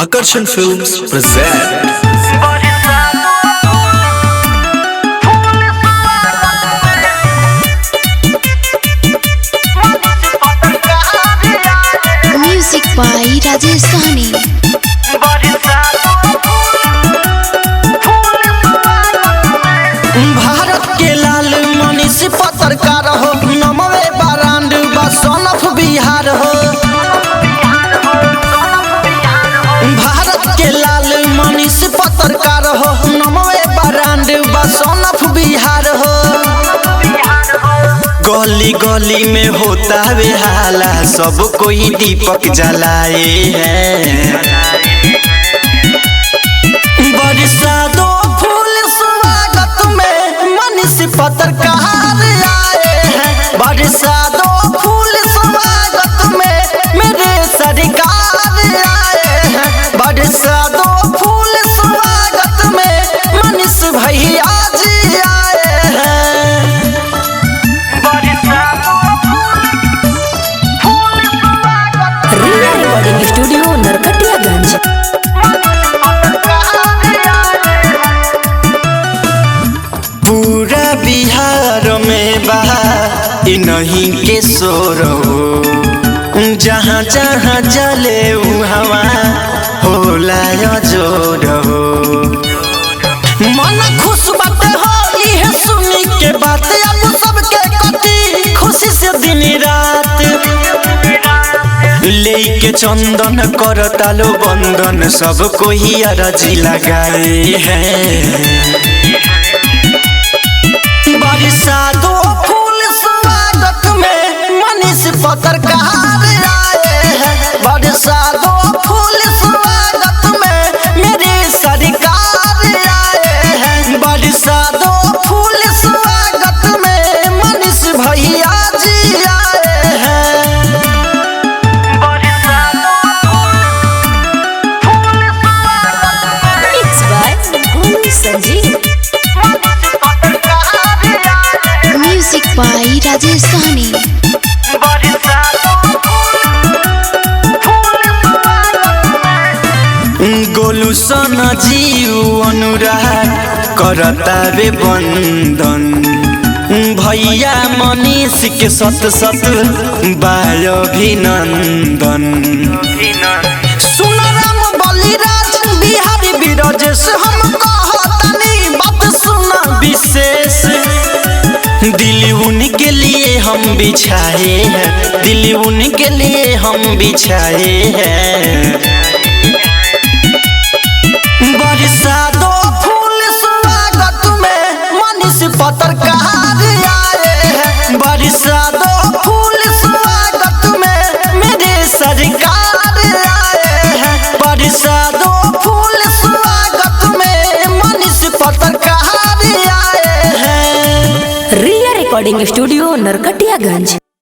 Akarshan Films present music by Rajesh Sahani. Bharat के लाल मनीष पत्रकार हो, नमवे बारांड बसनफ बिहार हो। भारत के लाल मनीष पत्रकार हो, नमवे बारांड बसनफ बिहार हो। गली गली में होता बेहाला, सब कोई दीपक जलाए हैं। बरसा दो फूल स्वागत में मनीष पत्रकार आए हैं। बरसा दो फूल स्वागत में मेरे सरकार आए हैं। बरसा दो फूल स्वागत में मनीष भैया जी आए हैं। रिया रिकॉर्डिंग स्टूडियो नरकटियागंज। पूरा बिहार में बहा नहीं के शोर हो, जहाँ जहाँ जले हवा होला जोर हो। मन खुश बात हो यह सुनी के बात, अब सबके कटी खुशी से दिन रात। लेके चंदन कर तालो बंदन, सब कोई अरजी लगाए हैं। बरसा दो फूल स्वागत में मनीष पत्रकार आए हैं। बरसा दो फूल स्वागत में मेरे सरकार आए हैं। बरसा दो फूल स्वागत में मनीष भैया जी आए हैं। Mix by Bholu Sanjeev. Music by Rajesh Sahani. Golu Sanjeev Anurag करता बे बंदन, भैया मनीष के सत सत बाय अभिनंदन। सुनराम बलिराज बिहारी बिरजेश, हम कहतनी बात सुना विशेष। दिल उनके लिए हम बिछाए हैं, दिल उनके लिए हम बिछाए हैं। बरसा दो फूल स्वागत में मनीष पत्रकार आए हैं। बरसा दो फूल स्वागत में मेरे सरकार आए हैं। बरसा दो फूल स्वागत में मनीष पत्रकार आए हैं। रिया रिकॉर्डिंग स्टूडियो नरकटियागंज।